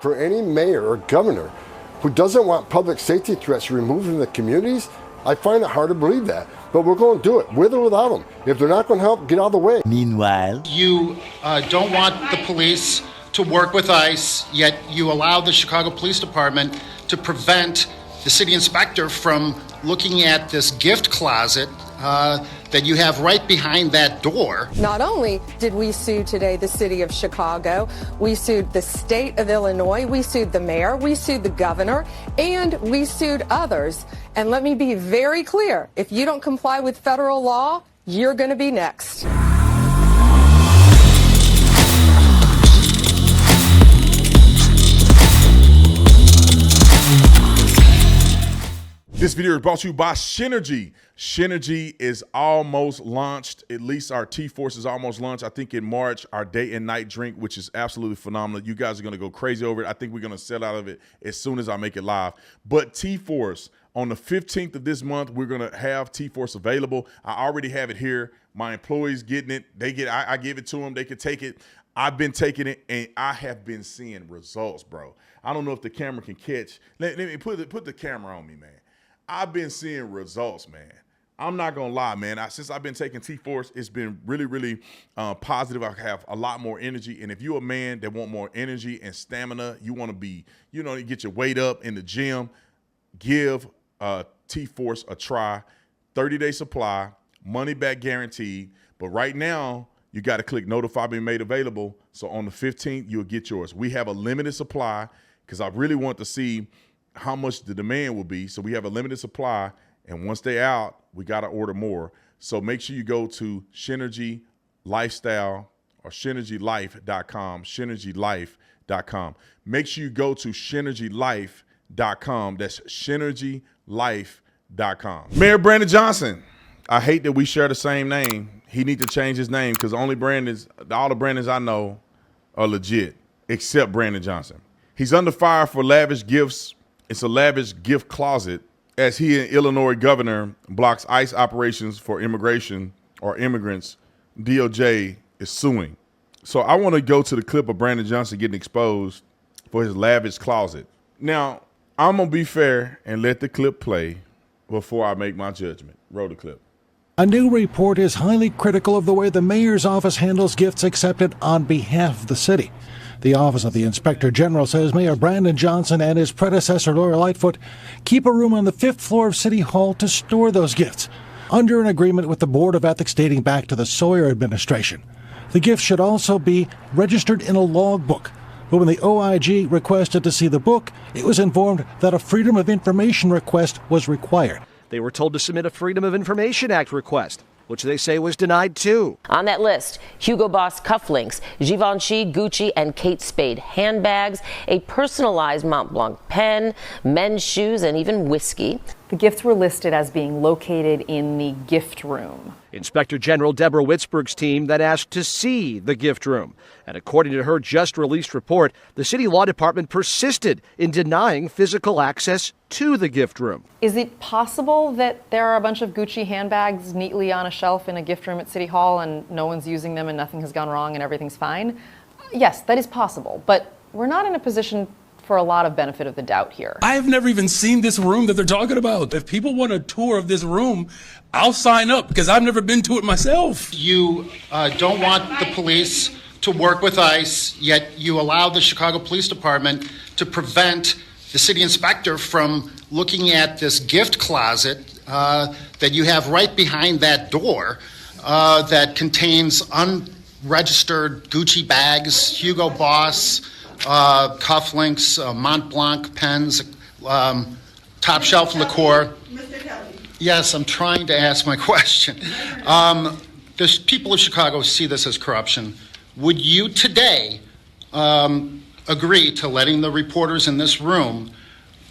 for any mayor or governor who doesn't want public safety threats removed from the communities. I find it hard to believe that, but we're going to do it, with or without them. If they're not going to help, get out of the way. Meanwhile, you don't want the police to work with ICE, yet you allow the Chicago Police Department to prevent the city inspector from looking at this gift closet that you have right behind that door. Not only did we sue today the city of Chicago, we sued the state of Illinois, we sued the mayor, we sued the governor, and we sued others. And let me be very clear, if you don't comply with federal law, you're going to be next. This video is brought to you by Synergy. Synergy is almost launched. At least our T-Force is almost launched. I think in March, our day and night drink, which is absolutely phenomenal. You guys are going to go crazy over it. I think we're going to sell out of it as soon as I make it live. But T-Force, on the 15th of this month, we're going to have T-Force available. I already have it here. My employees getting it. I give it to them. They can take it. I've been taking it, and I have been seeing results, bro. I don't know if the camera can catch. Let me put the camera on me, man. I've been seeing results, man. I'm not gonna lie, man. Since I've been taking T-Force, it's been really, really positive. I have a lot more energy. And if you're a man that want more energy and stamina, you want to be, you get your weight up in the gym, give T-Force a try. 30-day supply, money back guaranteed. But right now, you got to click notify being made available. So on the 15th, you'll get yours. We have a limited supply because I really want to see how much the demand will be. So we have a limited supply, and once they're out, we got to order more. So make sure you go to Synergy Lifestyle or SynergyLife.com, SynergyLife.com. Make sure you go to SynergyLife.com. That's SynergyLife.com. Mayor Brandon Johnson. I hate that we share the same name. He needs to change his name because all the Brandons I know are legit, except Brandon Johnson. He's under fire for lavish gifts. It's a lavish gift closet as he, an Illinois governor, blocks ICE operations for immigration or immigrants. DOJ is suing. So I want to go to the clip of Brandon Johnson getting exposed for his lavish closet. Now, I'm going to be fair and let the clip play before I make my judgment. Roll the clip. A new report is highly critical of the way the mayor's office handles gifts accepted on behalf of the city. The Office of the Inspector General says Mayor Brandon Johnson and his predecessor, Laura Lightfoot, keep a room on the 5th floor of City Hall to store those gifts, under an agreement with the Board of Ethics dating back to the Sawyer administration. The gifts should also be registered in a logbook. But when the OIG requested to see the book, it was informed that a Freedom of Information request was required. They were told to submit a Freedom of Information Act request, which they say was denied too. On that list, Hugo Boss cufflinks, Givenchy, Gucci, and Kate Spade handbags, a personalized Mont Blanc pen, men's shoes, and even whiskey. The gifts were listed as being located in the gift room. Inspector General Deborah Witzberg's team then asked to see the gift room. And according to her just-released report, the city law department persisted in denying physical access to the gift room. Is it possible that there are a bunch of Gucci handbags neatly on a shelf in a gift room at City Hall and no one's using them and nothing has gone wrong and everything's fine? Yes, that is possible, but we're not in a position for a lot of benefit of the doubt here. I have never even seen this room that they're talking about. If people want a tour of this room, I'll sign up because I've never been to it myself. You don't want the police to work with ICE, yet you allow the Chicago Police Department to prevent the city inspector from looking at this gift closet that you have right behind that door that contains unregistered Gucci bags, Hugo Boss, cufflinks, Mont Blanc pens, top shelf liqueur. Mr. Kelly. Yes, I'm trying to ask my question. The people of Chicago see this as corruption. Would you today agree to letting the reporters in this room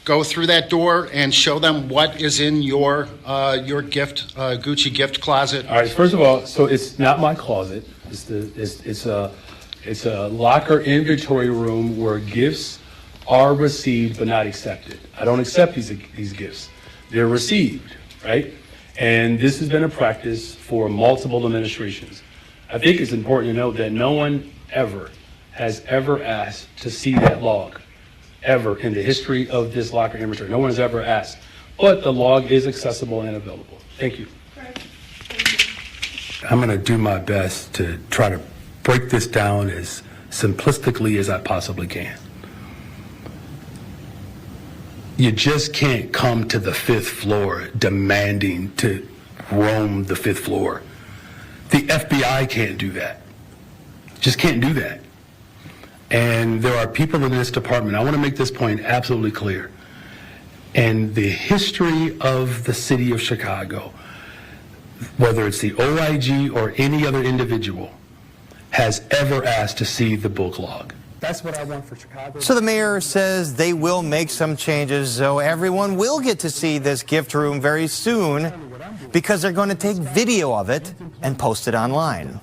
go through that door and show them what is in your gift Gucci gift closet? All right. First of all, so it's not my closet. It's a locker inventory room where gifts are received but not accepted. I don't accept these gifts. They're received, right? And this has been a practice for multiple administrations. I think it's important to note that no one has ever asked to see that log. ever in the history of this locker inventory. No one has ever asked. But the log is accessible and available. Thank you. I'm going to do my best to try to break this down as simplistically as I possibly can. You just can't come to the 5th floor demanding to roam the 5th floor. The FBI can't do that. Just can't do that. And there are people in this department, I want to make this point absolutely clear. And the history of the city of Chicago, whether it's the OIG or any other individual, has ever asked to see the book log. That's what I want for Chicago. So the mayor says they will make some changes so everyone will get to see this gift room very soon because they're going to take video of it and post it online.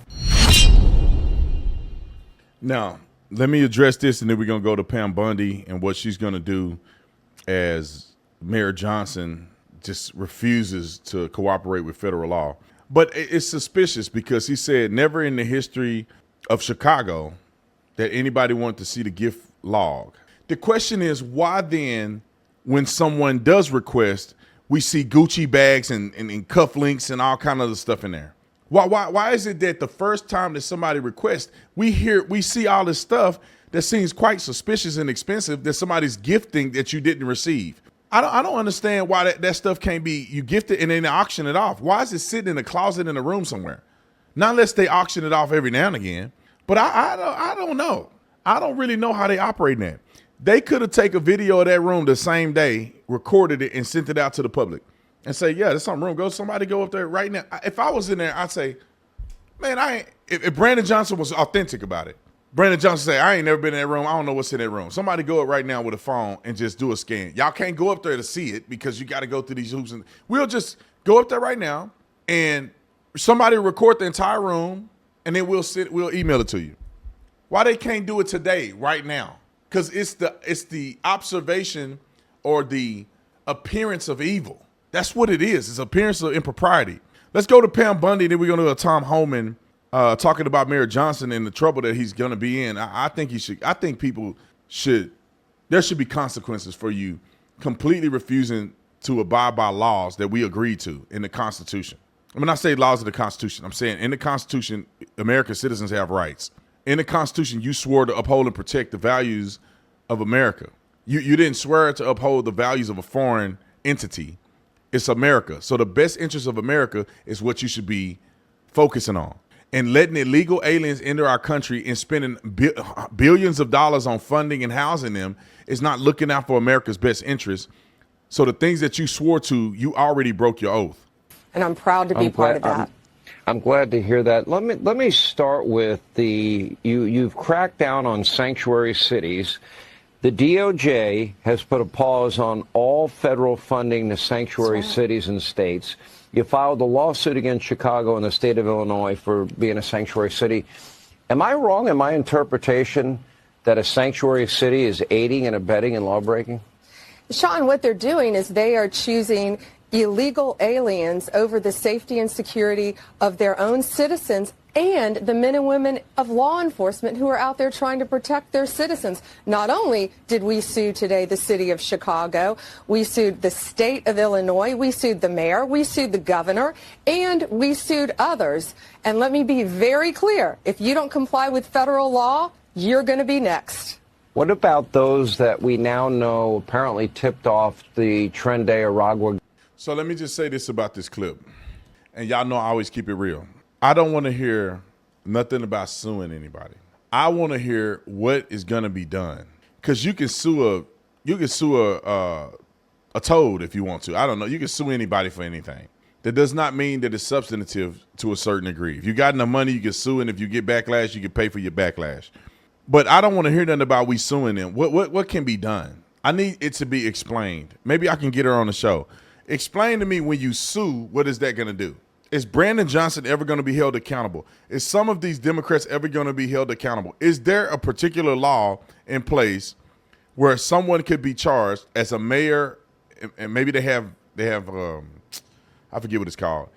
Now, let me address this, and then we're going to go to Pam Bondi and what she's going to do as Mayor Johnson just refuses to cooperate with federal law. But it's suspicious because he said never in the history of Chicago that anybody wanted to see the gift log. The question is, why then, when someone does request, we see Gucci bags and cufflinks and all kind of other stuff in there? Why is it that the first time that somebody requests, we see all this stuff that seems quite suspicious and expensive that somebody's gifting that you didn't receive? I don't understand why that stuff can't be you gifted and then they auction it off. Why is it sitting in a closet in a room somewhere? Not unless they auction it off every now and again. But I don't know. I don't really know how they operate that. They could have taken a video of that room the same day, recorded it, and sent it out to the public and say, yeah, there's some room. Somebody go up there right now. If I was in there, I'd say, man, if Brandon Johnson was authentic about it, Brandon Johnson say, I ain't never been in that room. I don't know what's in that room. Somebody go up right now with a phone and just do a scan. Y'all can't go up there to see it because you got to go through these hoops. And we'll just go up there right now and somebody record the entire room and then we'll email it to you. Why they can't do it today, right now? Because it's the observation or the appearance of evil. That's what it is. It's appearance of impropriety. Let's go to Pam Bondi, then we're going to go to Tom Homan talking about Mayor Johnson and the trouble that he's going to be in. I think there should be consequences for you completely refusing to abide by laws that we agreed to in the Constitution. When I say laws of the Constitution, I'm saying in the Constitution, American citizens have rights. In the Constitution, you swore to uphold and protect the values of America. You didn't swear to uphold the values of a foreign entity. It's America. So the best interest of America is what you should be focusing on. And letting illegal aliens enter our country and spending billions of dollars on funding and housing them is not looking out for America's best interest. So the things that you swore to, you already broke your oath. And I'm proud to be part of that. I'm glad to hear that. Let me start with you've cracked down on sanctuary cities. The DOJ has put a pause on all federal funding to sanctuary cities and states. You filed a lawsuit against Chicago and the state of Illinois for being a sanctuary city. Am I wrong in my interpretation that a sanctuary city is aiding and abetting in lawbreaking? Sean, what they're doing is they are choosing illegal aliens over the safety and security of their own citizens and the men and women of law enforcement who are out there trying to protect their citizens. Not only did we sue today the city of Chicago, we sued the state of Illinois, we sued the mayor, we sued the governor, and we sued others. And let me be very clear, if you don't comply with federal law, you're going to be next. What about those that we now know apparently tipped off the Tren de Aragua? So let me just say this about this clip. And y'all know I always keep it real. I don't want to hear nothing about suing anybody. I want to hear what is going to be done. Because you can sue a toad if you want to. I don't know. You can sue anybody for anything. That does not mean that it's substantive to a certain degree. If you got enough money, you can sue, and if you get backlash, you can pay for your backlash. But I don't want to hear nothing about we suing them. What can be done? I need it to be explained. Maybe I can get her on the show. Explain to me, when you sue, what is that going to do? Is Brandon Johnson ever going to be held accountable? Is some of these Democrats ever going to be held accountable? Is there a particular law in place where someone could be charged as a mayor, and maybe they have I forget what it's called,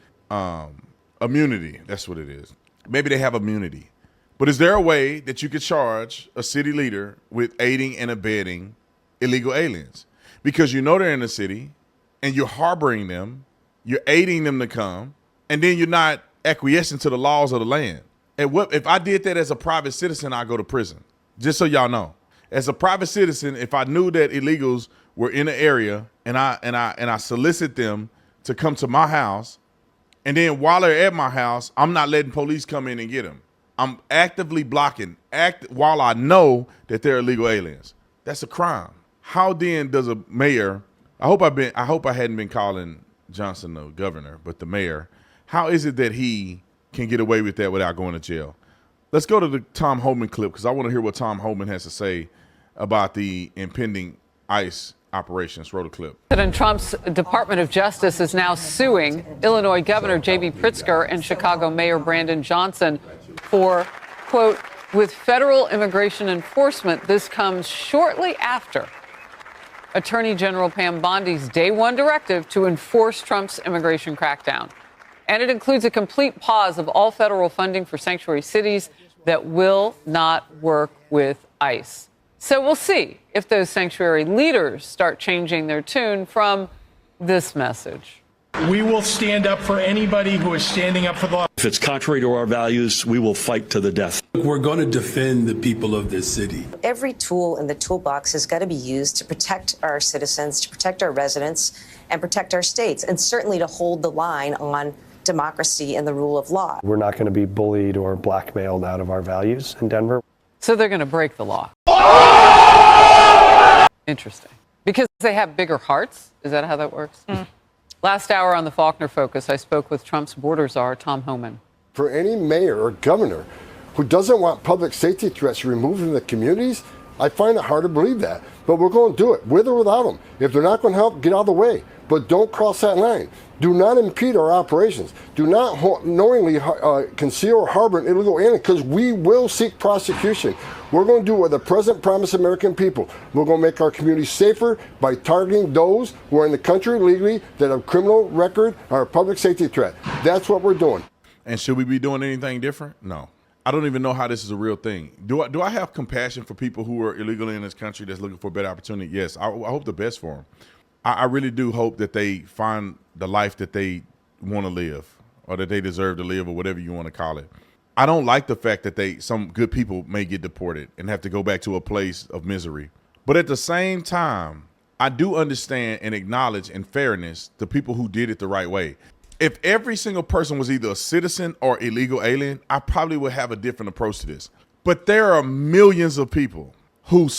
immunity. That's what it is. Maybe they have immunity. But is there a way that you could charge a city leader with aiding and abetting illegal aliens because you know they're in the city and you're harboring them, you're aiding them to come, and then you're not acquiescing to the laws of the land. And what if I did that as a private citizen? I'd go to prison. Just so y'all know, as a private citizen, if I knew that illegals were in the area and I solicit them to come to my house, and then while they're at my house, I'm not letting police come in and get them. I'm actively blocking while I know that they're illegal aliens. That's a crime. How then does a mayor? I hope I hadn't been calling Johnson the governor, but the mayor. How is it that he can get away with that without going to jail? Let's go to the Tom Homan clip because I want to hear what Tom Homan has to say about the impending ICE operations. Roll the clip. President Trump's Department of Justice is now suing Illinois Governor J.B. Pritzker and Chicago Mayor Brandon Johnson for, quote, with federal immigration enforcement. This comes shortly after Attorney General Pam Bondi's day one directive to enforce Trump's immigration crackdown. And it includes a complete pause of all federal funding for sanctuary cities that will not work with ICE. So we'll see if those sanctuary leaders start changing their tune from this message. We will stand up for anybody who is standing up for the law. If it's contrary to our values, we will fight to the death. We're going to defend the people of this city. Every tool in the toolbox has got to be used to protect our citizens, to protect our residents, and protect our states, and certainly to hold the line on democracy and the rule of law. We're not going to be bullied or blackmailed out of our values in Denver. So they're going to break the law. Interesting. Because they have bigger hearts? Is that how that works? Last hour on the Faulkner Focus, I spoke with Trump's border czar, Tom Homan. For any mayor or governor who doesn't want public safety threats removed from the communities, I find it hard to believe that. But we're going to do it, with or without them. If they're not going to help, get out of the way. But don't cross that line. Do not impede our operations. Do not knowingly conceal or harbor an illegal alien, because we will seek prosecution. We're going to do what the President promised American people. We're going to make our communities safer by targeting those who are in the country illegally that have criminal record or a public safety threat. That's what we're doing. And should we be doing anything different? No. I don't even know how this is a real thing. Do I have compassion for people who are illegally in this country that's looking for a better opportunity? Yes. I hope the best for them. I really do hope that they find the life that they want to live or that they deserve to live or whatever you want to call it. I don't like the fact that some good people may get deported and have to go back to a place of misery. But at the same time, I do understand and acknowledge in fairness the people who did it the right way. If every single person was either a citizen or illegal alien, I probably would have a different approach to this. But there are millions of people who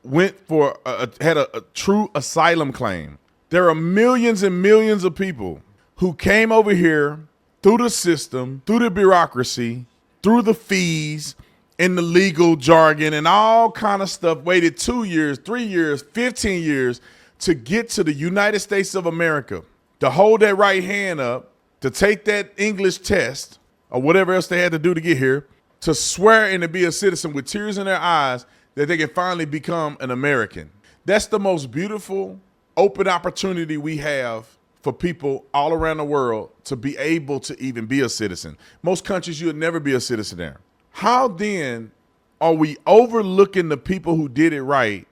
went for had a true asylum claim. There are millions and millions of people who came over here through the system, through the bureaucracy, through the fees and the legal jargon and all kind of stuff, waited 2 years, 3 years, 15 years to get to the United States of America, to hold that right hand up, to take that English test or whatever else they had to do to get here, to swear and to be a citizen with tears in their eyes that they can finally become an American. That's the most beautiful, open opportunity we have for people all around the world to be able to even be a citizen. Most countries, you would never be a citizen there. How then are we overlooking the people who did it right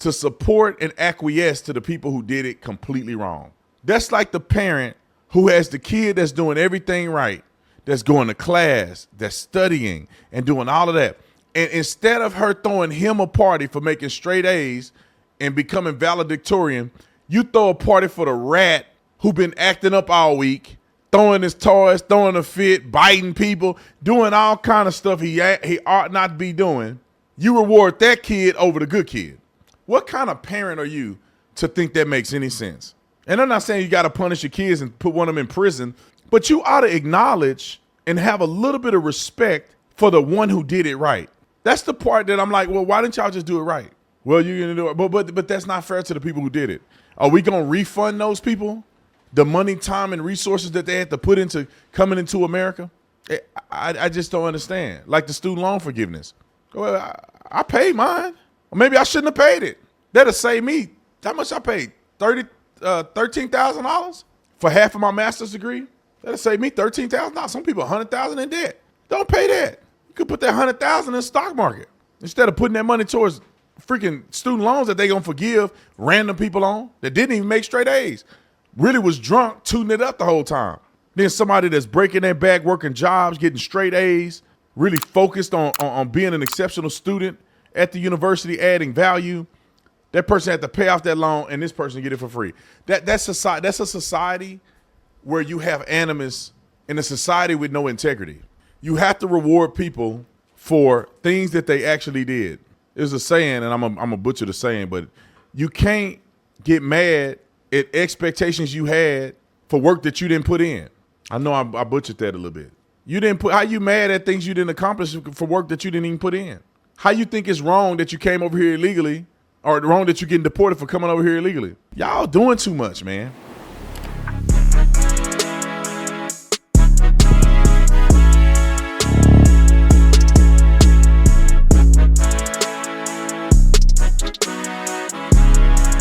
to support and acquiesce to the people who did it completely wrong? That's like the parent who has the kid that's doing everything right, that's going to class, that's studying and doing all of that. And instead of her throwing him a party for making straight A's and becoming valedictorian, you throw a party for the rat who been acting up all week, throwing his toys, throwing a fit, biting people, doing all kind of stuff he ought not to be doing. You reward that kid over the good kid. What kind of parent are you to think that makes any sense? And I'm not saying you got to punish your kids and put one of them in prison, but you ought to acknowledge and have a little bit of respect for the one who did it right. That's the part that I'm like, well, why didn't y'all just do it right? Well, you're going to do it. But that's not fair to the people who did it. Are we going to refund those people the money, time, and resources that they had to put into coming into America? I just don't understand. Like the student loan forgiveness. Well, I paid mine. Or maybe I shouldn't have paid it. That'll save me. How much I paid? $13,000 for half of my master's degree? That'll save me $13,000. Some people $100,000 in debt. Don't pay that. You could put that $100,000 in the stock market instead of putting that money towards freaking student loans that they gonna forgive random people on that didn't even make straight A's. Really was drunk, tooting it up the whole time. Then somebody that's breaking their back, working jobs, getting straight A's, really focused on being an exceptional student at the university, adding value. That person had to pay off that loan, and this person get it for free. That's a society where you have animus in a society with no integrity. You have to reward people for things that they actually did. There's a saying, and I'm a butcher the saying, but you can't get mad at expectations you had for work that you didn't put in. I know I butchered that a little bit. How you mad at things you didn't accomplish for work that you didn't even put in? How you think it's wrong that you came over here illegally, or wrong that you're getting deported for coming over here illegally? Y'all doing too much, man.